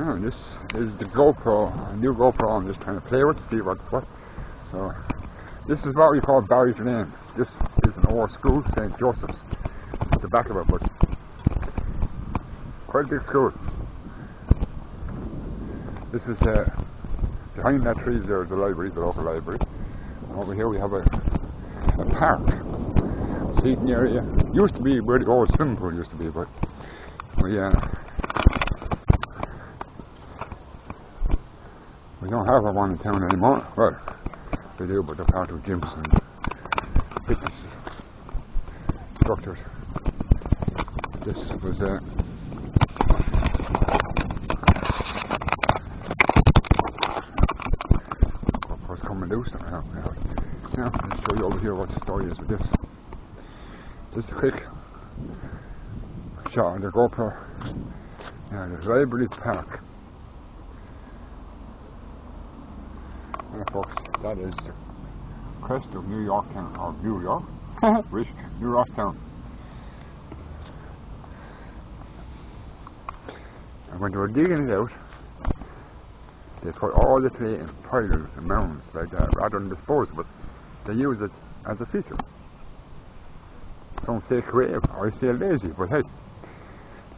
Oh, this is the GoPro, a new GoPro I'm just trying to play with to see what's what. So, this is what we call Barry's Lane. This is an old school, St. Joseph's, at the back of it, but quite a big school. This is, behind that tree there is the library, the local library. And over here we have a park, seating area. Used to be where the old swimming pool used to be, but we don't have one in town anymore. Well, they do, but they're part of gyms and fitness structures. This was of course coming loose now. Now, I'll show you over here what the story is with this. Just a quick shot of the GoPro. Now, the library park. And folks, that is the crest of New York town, or New York, which New York town. And when they were digging it out, they put all the clay in piles and mounds like that, rather than dispose of it. They use it as a feature. Some say creative, I say lazy, but hey,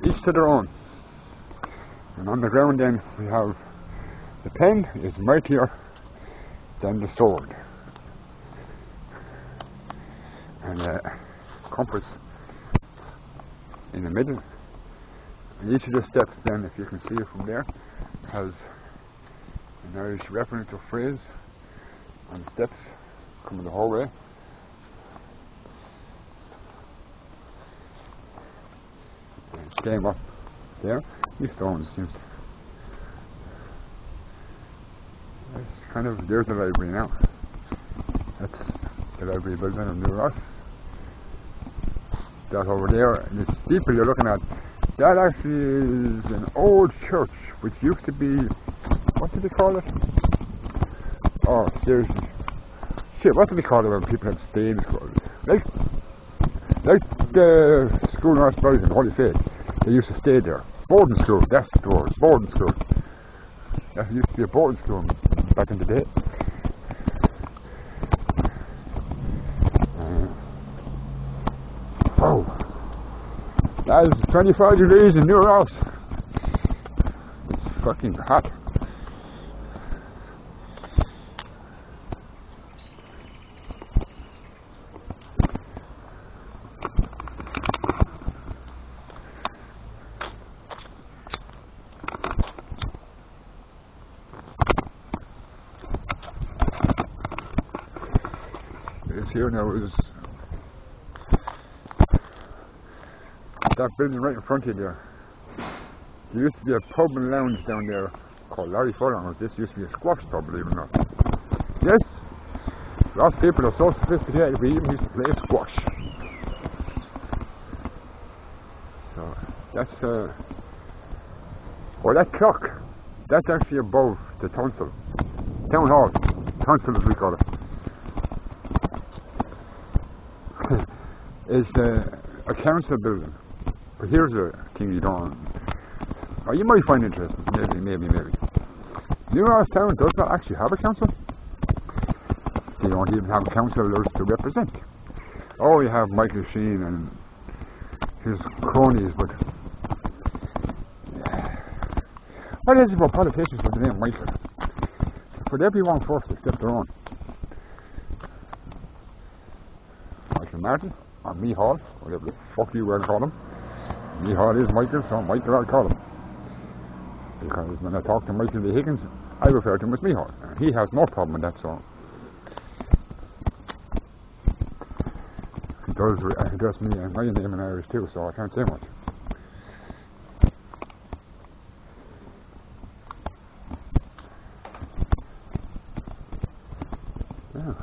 each to their own. And on the ground then we have the pen is mightier than the sword, and compass in the middle, and each of the steps then, if you can see it from there, has an Irish reference or phrase on the steps coming the whole way. And same up there, these stones seems kind of, there's the library now. That's the library building of New Ross. That over there, and the steeple you're looking at, that actually is an old church which used to be, what did they call it? Oh, seriously. Shit, what did they call it when people had stayed in school? Like the school North Brighton, Holy Faith. They used to stay there. Boarding school, that's the word, boarding school. That used to be a boarding school back in the day. Oh, that is 25 degrees in New Ross. It's fucking hot. Here now is that building right in front of you there. There used to be a pub and lounge down there called Larry Furlong's. This used to be a squash pub, believe it or not. Yes, lots of people are so sophisticated we even used to play squash. So that's well, that clock, that's actually above the council, town hall, council as we call it. Is a council building, but here's a thing you don't, or you might find interesting, maybe. New Ross Town does not actually have a council. They don't even have councillors to represent. Oh, you have Michael Sheen and his cronies, but what is it about politicians with the name Michael? For everyone first except their own. Michael Martin, or Mihal, whatever the fuck you were to call him. Mihal is Michael, so Michael I'll call him. Because when I talk to Michael V. Higgins, I refer to him as Mihal. He has no problem with that, so he does address me and my name in Irish too, so I can't say much. Yeah.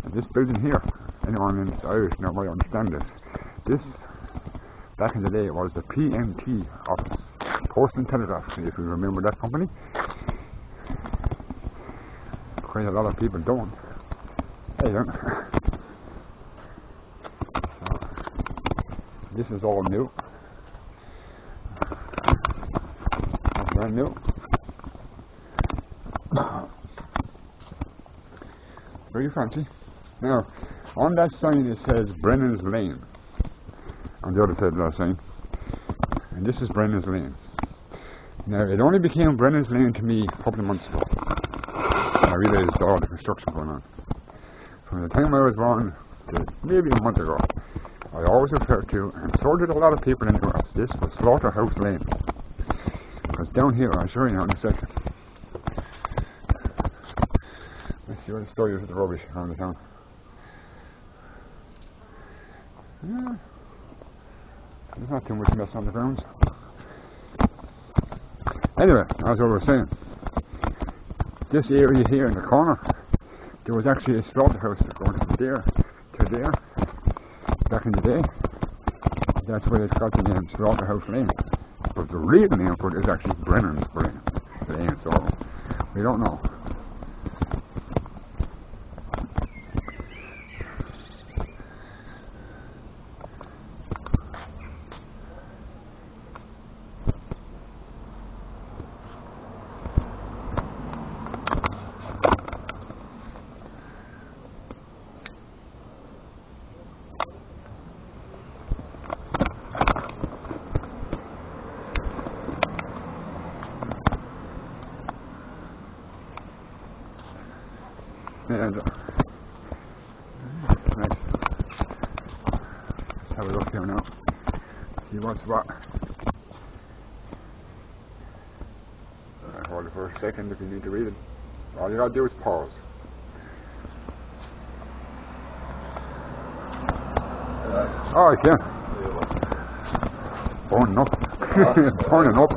And this building here, anyone that's Irish now might understand this. This, back in the day, was the PNT office, Post and Telegraph, if you remember that company. Quite a lot of people don't. Hey, don't. So, this is all new. brand new. Very fancy. Now, on that sign it says Brennan's Lane. On the other side of that sign. And this is Brennan's Lane. Now, it only became Brennan's Lane to me a couple of months ago. I realised all the construction going on. From the time I was born to maybe a month ago, I always referred to, and so did a lot of people in the grass, this was Slaughterhouse Lane. Because down here, I'll show you now in a second. Let's see where the story is of the rubbish around the town. Yeah, there's not too much mess on the grounds. Anyway, as I was saying, this area here in the corner, there was actually a slaughterhouse that goes from there to there. Back in the day, that's where they got the name Slaughterhouse Lane. But the real name for it is actually Brennan's Lane, so we don't know. And nice. Let's have a look here now. See what's what. Hold it for a second if you need to read it. All you gotta do is pause. Oh, I can. Burning up. Burning up.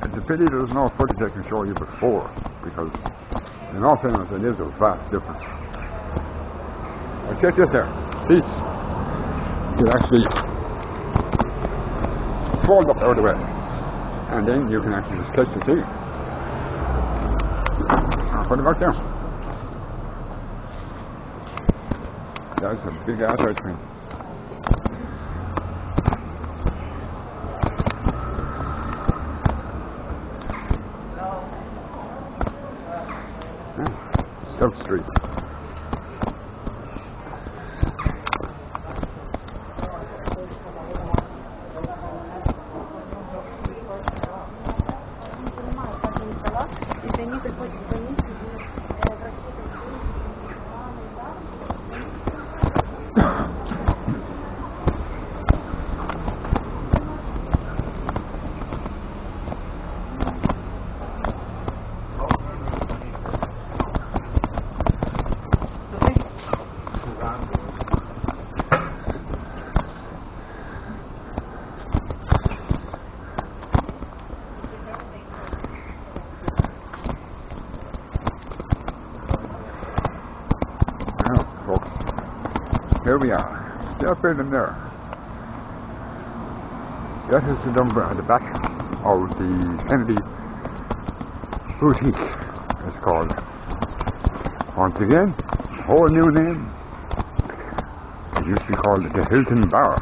It's a pity there's no footage I can show you before, because in all fairness it is a vast difference. Now check this out. Seats. You can actually fold up out of the way, and then you can actually just catch the seat. I'll put it back down. That's a big ass ice cream. South Street. Here we are, that building there. That is the number at the back of the Kennedy Boutique, it's called. Once again, whole new name. It used to be called the Hilton Bar.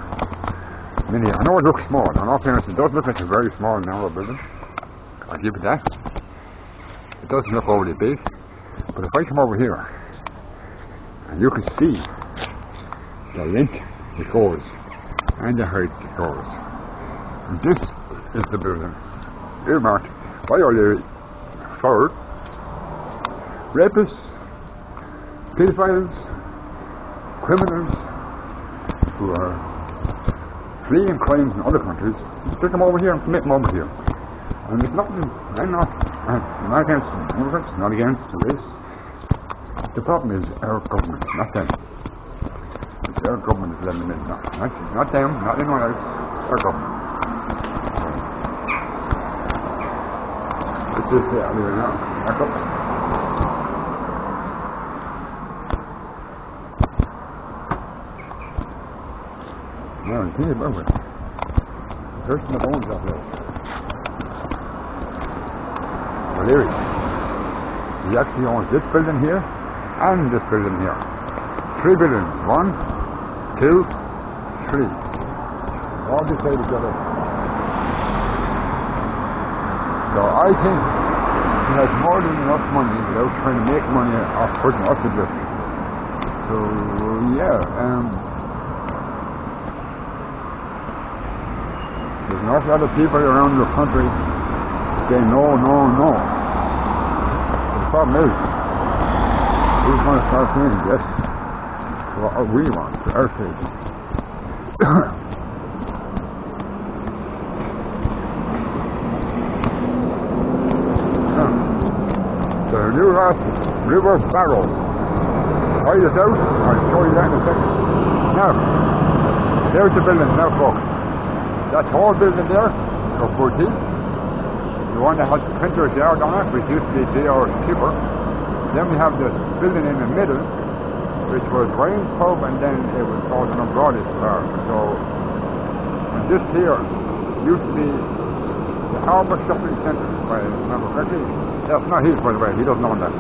I know it looks small, in all fairness it does look like a very small narrow building. I'll give it that. It doesn't look overly big, but if I come over here, and you can see the length it goes and the height it goes. And this is the building earmarked by all the for rapists, pedophiles, criminals who are fleeing crimes in other countries. Take them over here and commit them over here. And there's nothing, I'm not against immigrants, not against race. The problem is our government, not them. Our government is letting them in, not them, not anyone else, our government. This is the alleyway now, back up. Now, you see above it. There's the bones of this. Well, O'Leary. He actually owns this building here and this building here. 3 buildings. 1, 2, 3. All beside each other. So I think he has more than enough money without trying to make money off putting us adjust. So yeah, there's an awful lot of people around the country saying no, no, no. The problem is, who's going to start saying yes to what we want, to our sake? The new river barrel. Try this out, I'll show you that in a second. Now, there's the building now, folks. That tall building there, or 14, the one that has the printers there on it, which used to be 3 hours cheaper. Then we have the building in the middle, which was Ryan's pub, and then it was called an umbrella bar. So, and this here used to be the Harbour Shopping Centre, if I remember correctly. That's not his, by the way, he doesn't own that.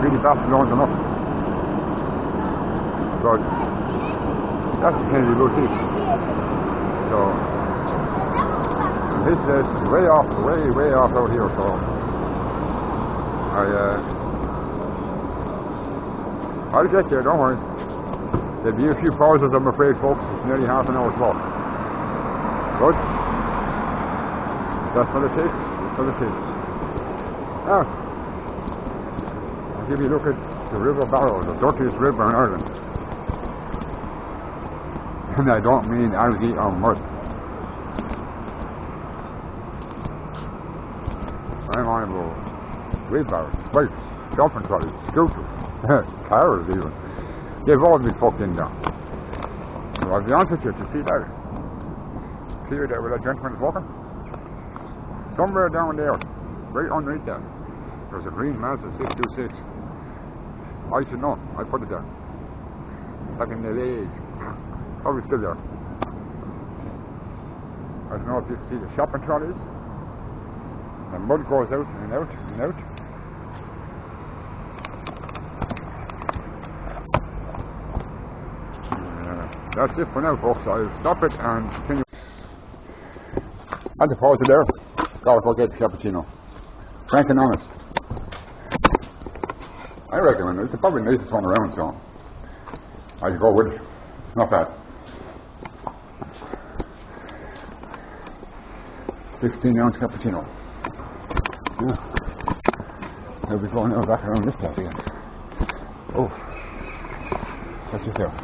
Really bastard owns enough. But that's the Kennedy Boutique. So his place is way off out here, so I'll get there, don't worry. There'll be a few pauses, I'm afraid, folks. It's nearly half an hour's walk. Good? That's what it takes. That's what it takes. Now, I'll give you a look at the River Barrow, the dirtiest river in Ireland. And I don't mean algae or mud. I'm on about wheelbarrows, bikes, jumping trolleys, scooters, cars even. They've all been fucked in down. So I'll be honest with you, to see that clear there where that gentleman is walking, somewhere down there, right underneath that, there's a green Mazda 626. I should know, I put it there. Back in the age. Probably still there. I don't know if you can see the shopping trolleys. The mud goes out and out and out. That's it for now, folks. I'll stop it and continue. Had to pause it there. Gotta forget the cappuccino. Frank and honest. I recommend it. It's probably the nicest one around, so I'll go with it. It's not bad. 16-ounce cappuccino. Yeah. I'll be going now back around this place again. Oh, check this out.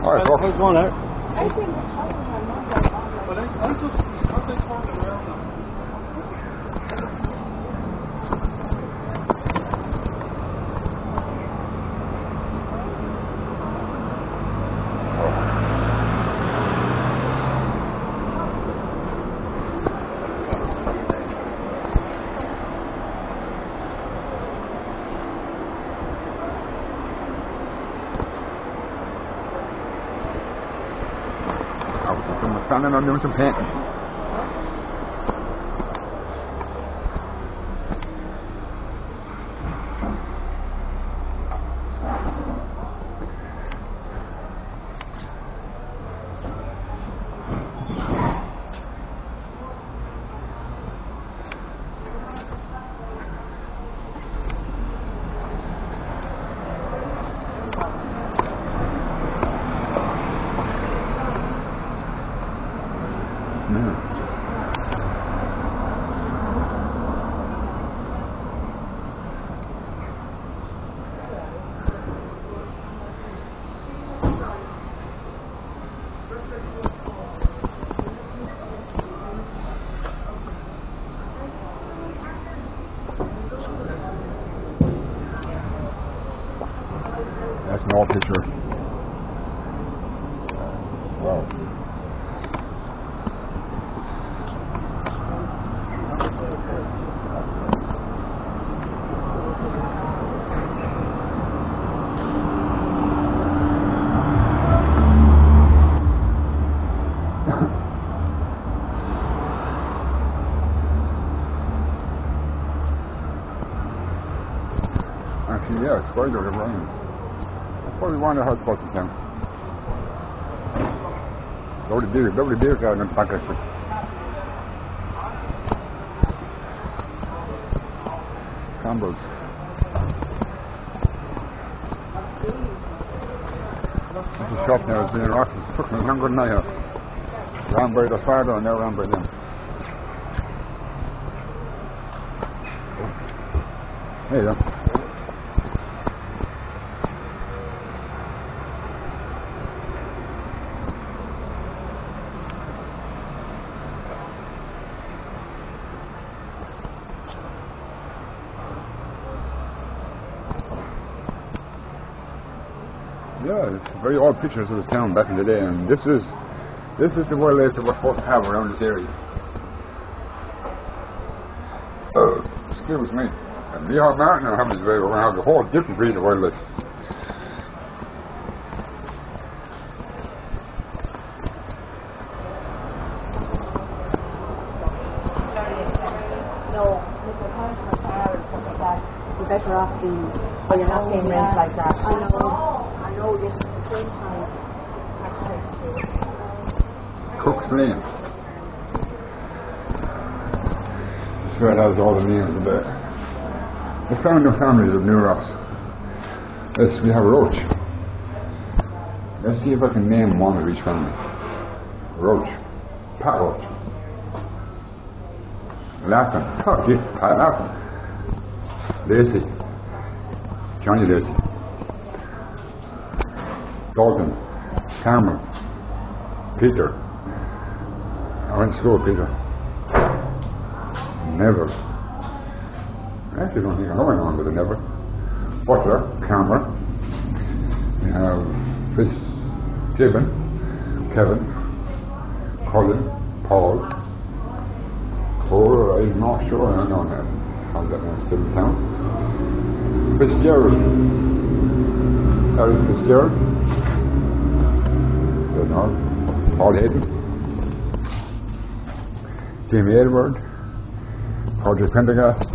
Alright, folks. How's it going out? Someone's planning on doing some painting. That's an old picture. Wow. Yeah, it's quite a bit of rain. That's probably one of the hot spots in town. Lovely beer garden in the back actually. Campbell's. There's a shop now, it's been in Ross, it's fucking longer than I have. Round by the far down, now round by them. Hey then. Yeah, it's very old pictures of the town back in the day, and this is the wildlife that we're supposed to have around this area. Excuse me. And Lehigh Mountain and Hammonds Bay, we're going to have a whole different breed of wildlife. You're better off being, well, you're not paying rent like that. I know this at the same time. Cook's Lane. Sure it has all the names of it. The founder families of New Ross. Yes, we have a Roach. Let's see if I can name one of each family. Roach. Pat Roach. Lappin. Oh, gee, Pat Lappin. Lacey. Johnny Lacey. Dalton. Cameron. Peter. I went to school with Peter. Neville. I actually don't think I know anyone with a Neville. Butler. Cameron. We have Fitzgibbon. Kevin. Colin. Paul. Cole. I'm not sure. I don't know how that one's still in town. Fitzgerald. Eric Fitzgerald. Don't know. Paul Hayden. Jamie Edward. Roger Pendergast.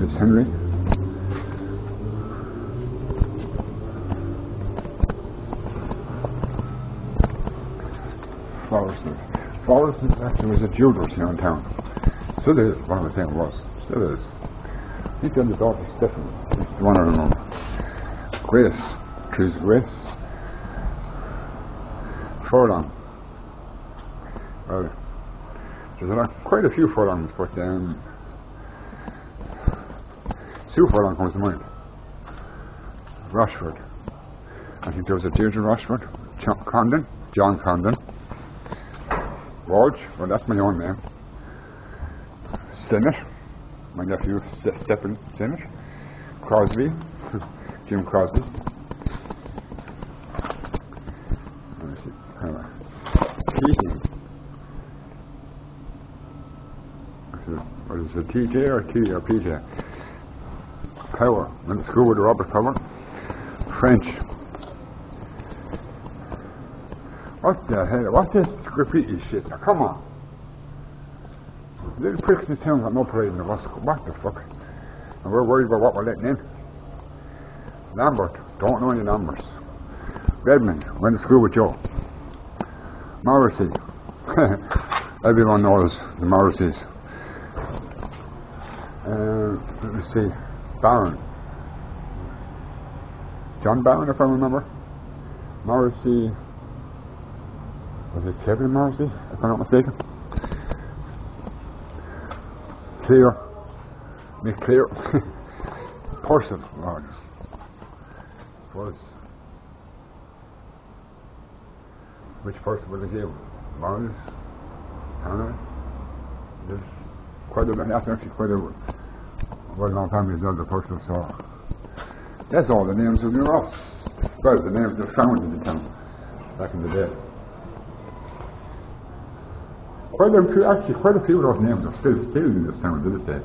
Fitz Henry. Forrest actually was a jeweller's here in town. Still is, one of the same was. Still is. I think the other daughter is Stephen. It's the one I remember. Grace. Choose Grace. Furlong. Well, there's quite a few furlongs, but Sue Furlong comes to mind. Rochford. I think there was a Deirdre Rochford. John Condon. Walsh, well that's my own name. Sennett, my nephew Stephen Sennett. Crosby, Jim Crosby. Let me see. Keating. What is it, TJ or T or PJ? Power. Went to school with Robert Power. French. What the hell? What's this graffiti shit? Now, come on. Little pricks in town got no parade in the What the fuck? And we're worried about what we're letting in. Lambert. Don't know any numbers. Redmond. Went to school with Joe. Morrissey. Everyone knows the Morrisseys. Let me see. Barron. John Barron, if I remember. Morrissey. Was it Kevin Morrissey, if I'm not mistaken? Clear. Nick Clear. Person. Lord. Was. Which person will it give? Morris? Tanner? There's quite a bit. That's actually quite a well-known family as well, the person, so. That's all the names of New Ross. Well, the names that found in the town back in the day. Quite a few of those names are still in this town to this day.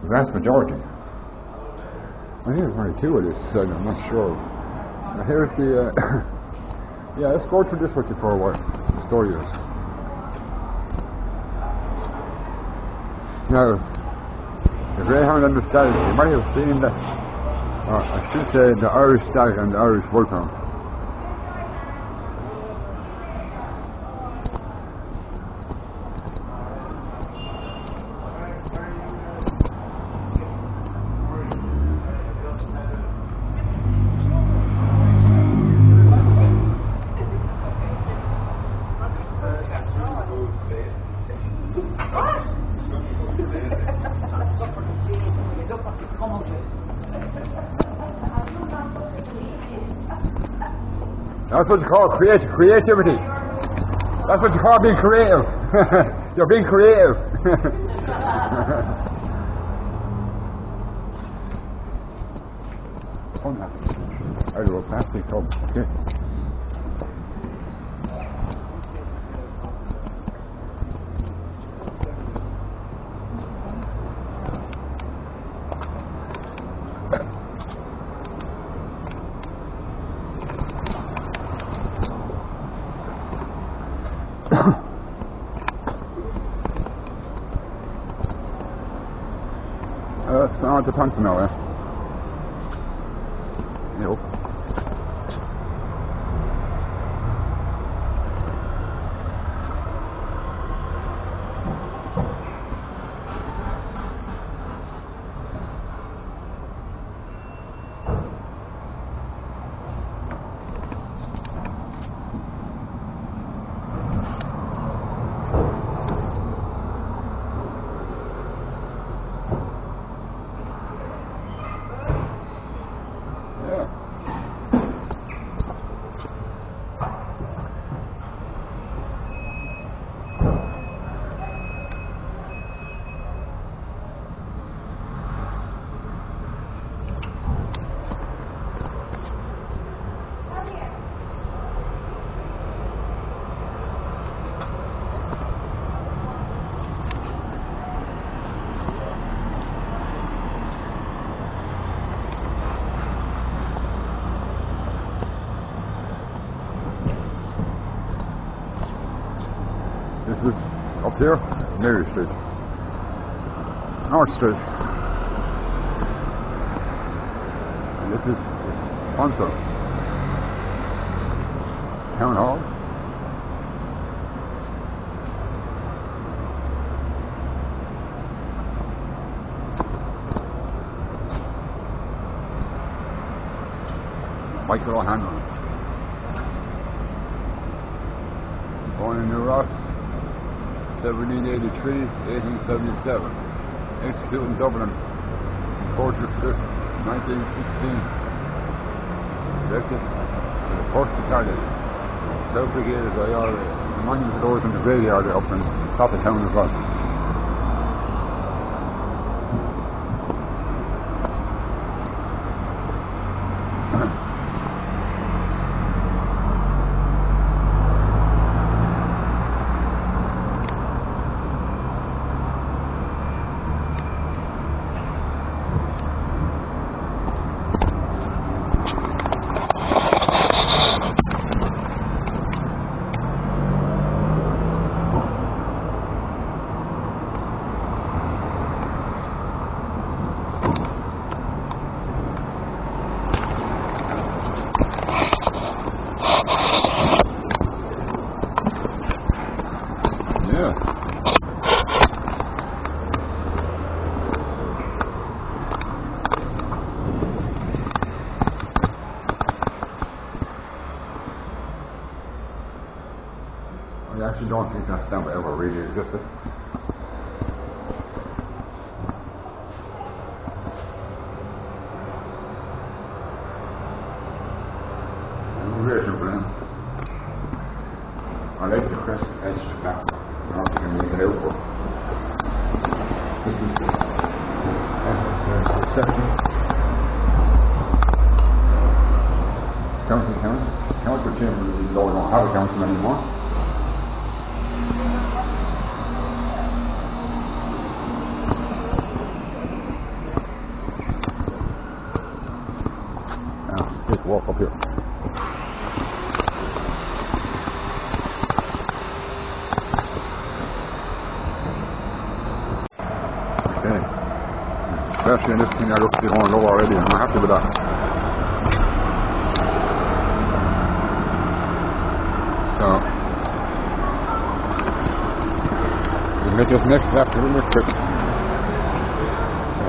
The vast majority. I think there's only two of this, so I'm not sure. Now here's the, yeah, let's go through this with you for a while, the story is. Now, The greyhound and the stag. You might have seen the, I should say the Irish stag and the Irish wolfhound. That's what you call creativity. That's what you call being creative. You're being creative. Out of a plastic tub. Okay. Let's go on to Punson now, eh? Yep. This is up here, Mary Street, North Street, and this is Punson Town Hall. Michael O'Hanlon, born in New Ross, 1783, 1877, executed in Dublin, 4th of 5th, 1916, elected to the 1st Battalion, South Brigade by IRA. The monument goes in the graveyard up in top of town as well. I actually don't think that stamp ever really existed. Immigration plan. I like the crest edge to back. I don't think I can make it out, but this is the section. Council chamber, we don't have a council anymore. Take a walk up here. Okay. Especially in this thing, I look to be going low already. I'm not happy with that. So, we'll make this next lap really quick. So,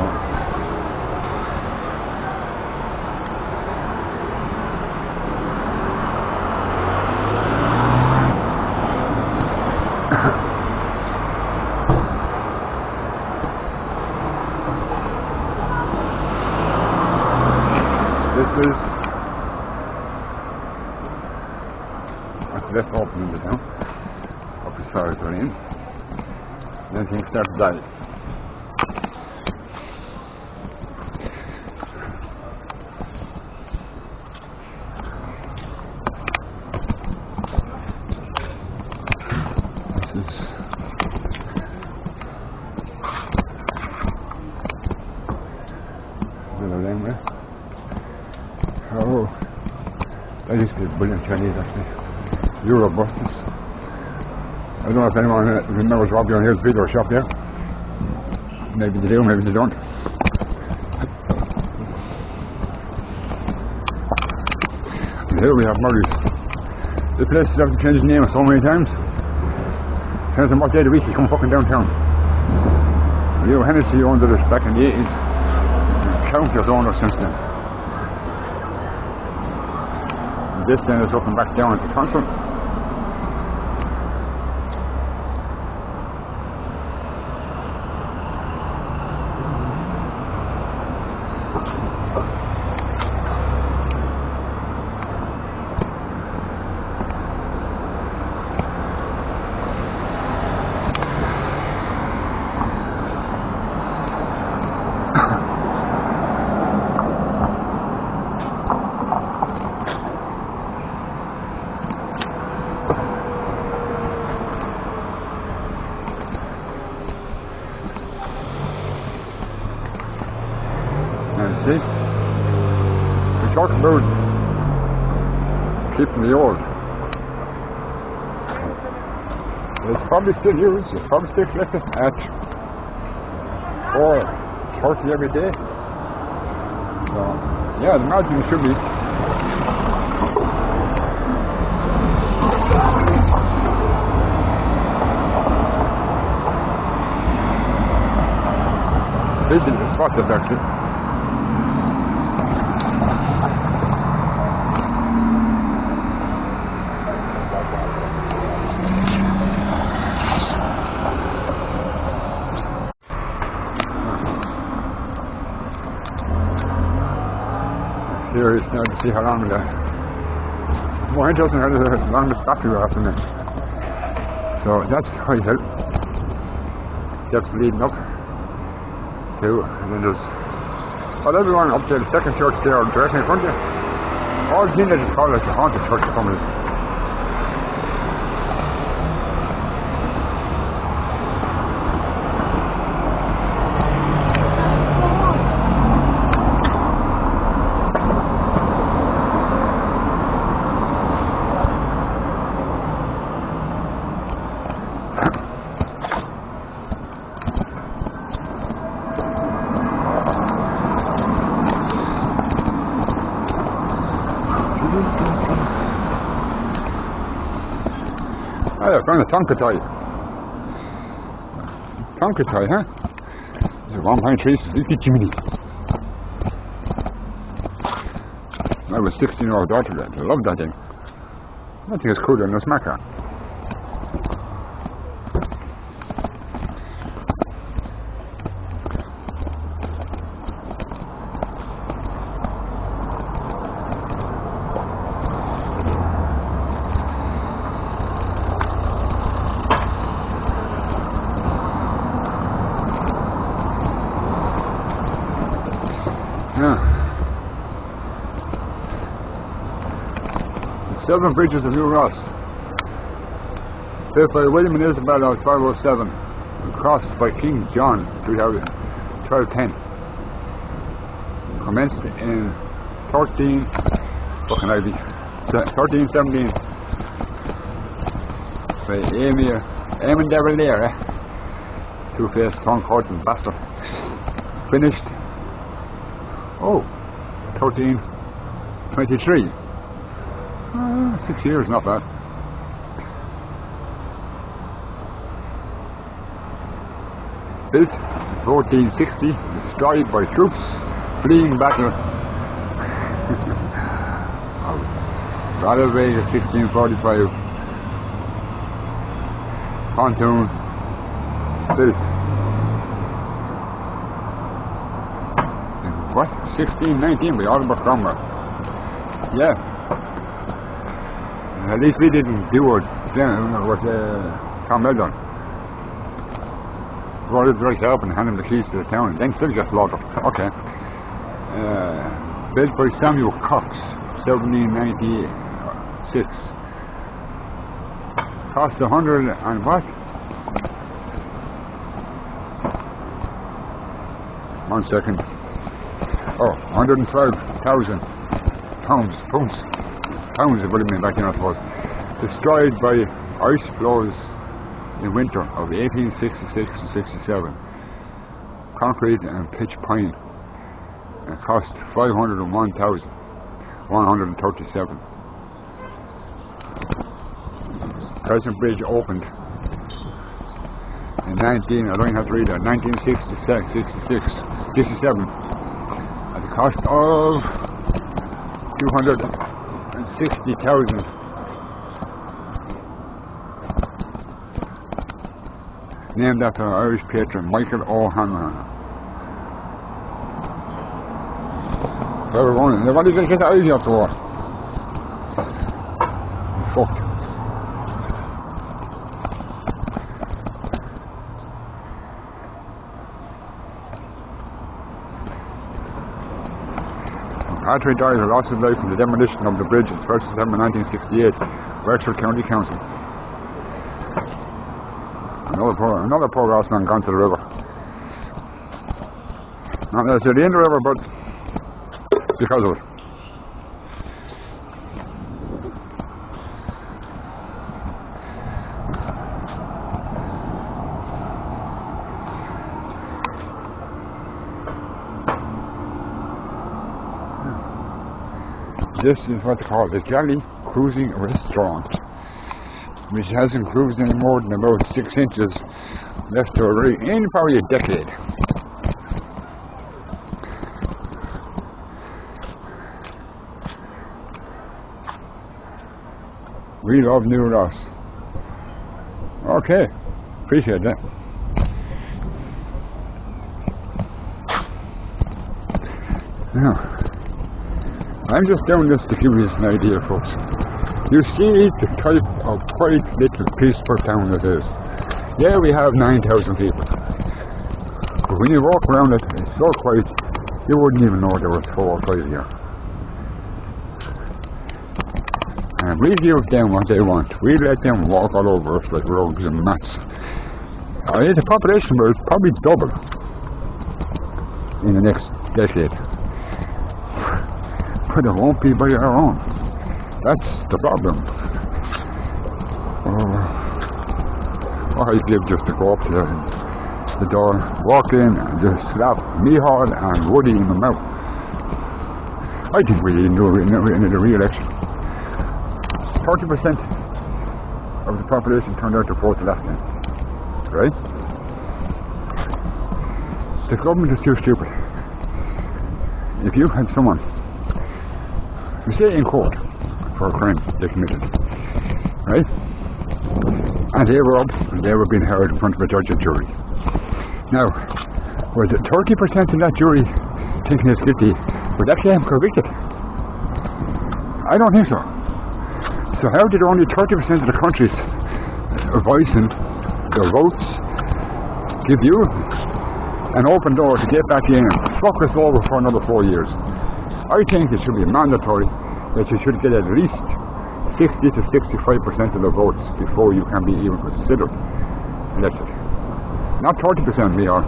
that's left open in the town, up as far as we're in. And then things start to die. This is another laneway. Oh, that used to be brilliant Chinese actually. Euro busters. I don't know if anyone remembers Robbie on Hill's video shop there. Maybe they do, maybe they don't. And here we have Murray's. The place has to change its name so many times. Depends on what day of the week you come fucking downtown. Leo Hennessy owned it back in the 80s. Count has owned it since then. And this then is looking back down at the council. See? We talked about keeping the old. It's probably still used, it's probably still collected at 4:30 every day. So, yeah, the margin should be. Vision to spot this actually. Curious now to see how long the more interesting how long this battery will have to make. So that's High Hill. Steps leading up to, and then there's everyone up to the second church there directly in front of you. All teenagers call it the haunted church or something. I found a Tonkatai. Tonkatai, huh? It's a 1.3 leaky chimney. I was 16-year-old daughter then. I loved that thing. I think it's cooler than a smacker. Yeah. 7 bridges of New Ross. Built by William and Isabella of 1207. And crossed by King John 1210. Commenced in 1317 by Eamon de Valera, Two-Faced, Toncourt and Bastard. Finished Oh, 1323. 6 years, not bad. Built 1460, destroyed by troops fleeing battle. Rather Vega 1645. Pontoon built. What? 1619 by Oliver Cromwell. Yeah. At least we didn't do what Cromwell done. Rolled it right up and hand him the keys to the town, then still just locked up. Okay. Built by Samuel Cox, 1796. Cost 100 and what? 1 second. Oh, 112,000 pounds. Pounds, it would have been back then, I suppose. Destroyed by ice flows in winter of 1866 to 67. Concrete and pitch pine. And cost 501,137. Present bridge opened in 1967 at the cost of 260,000. Named after Irish patron Michael O'Hanlon. What did they get the Irish off the war? Fucked. Patrick Dyer lost his life in the demolition of the bridge on 1st December 1968, Wexford County Council. Another poor last man gone to the river. Not necessarily in the river, but because of it. This is what they call the Jolly Cruising Restaurant, which hasn't cruised any more than about 6 inches left to in probably a decade. We love New Ross. Okay, appreciate that. Now, I'm just doing this to give you an idea, folks. You see the type of quite little peaceful town it is. Yeah, we have 9,000 people. But when you walk around it, it's so quiet, you wouldn't even know there was 4 or 5 here. And we give them what they want. We let them walk all over us like rogues and mats. The population will probably double in the next decade. But it won't be by our own. That's the problem. I'd give just to go up to the door, walk in, and just slap Mihal and Woody in the mouth. I think we didn't do it in the re-election. 30% of the population turned out to vote the last time. Right? The government is too stupid. If you had someone, we say in court, for a crime they committed, right? And they were up and they were being heard in front of a judge and jury. Now, was it 30% of that jury thinking it's guilty would actually have convicted? I don't think so. So how did only 30% of the country's voice and their votes give you an open door to get back in and fuck us over for another 4 years? I think it should be mandatory that you should get at least 60 to 65% of the votes before you can be even considered elected. Not 30% we are.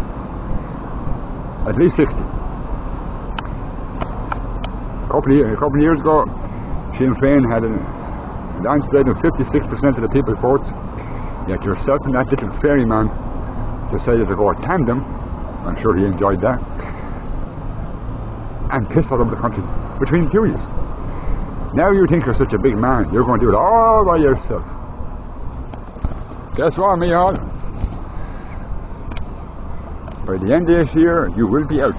At least 60. A couple of years ago, Sinn Féin had a landslide of 56% of the people vote, yet yourself and that little ferryman decided to go a tandem. I'm sure he enjoyed that. and piss all over the country between the two of you. Now you think you're such a big man, you're going to do it all by yourself. Guess what, me all? By the end of this year, you will be out.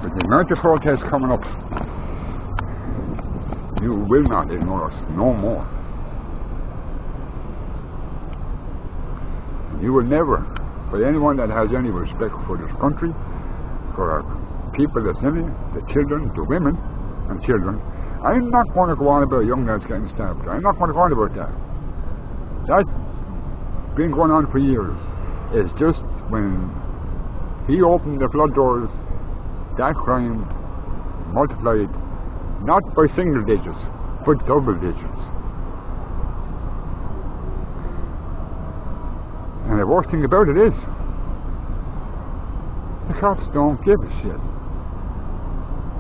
With the amount of protests coming up, you will not ignore us no more. You will never, by anyone that has any respect for this country, for our people that's in it, the children, the women and children. I'm not going to go on about young lads getting stabbed. I'm not going to go on about that. That's been going on for years. It's just when he opened the flood doors, that crime multiplied not by single digits, but double digits. And the worst thing about it is, the cops don't give a shit.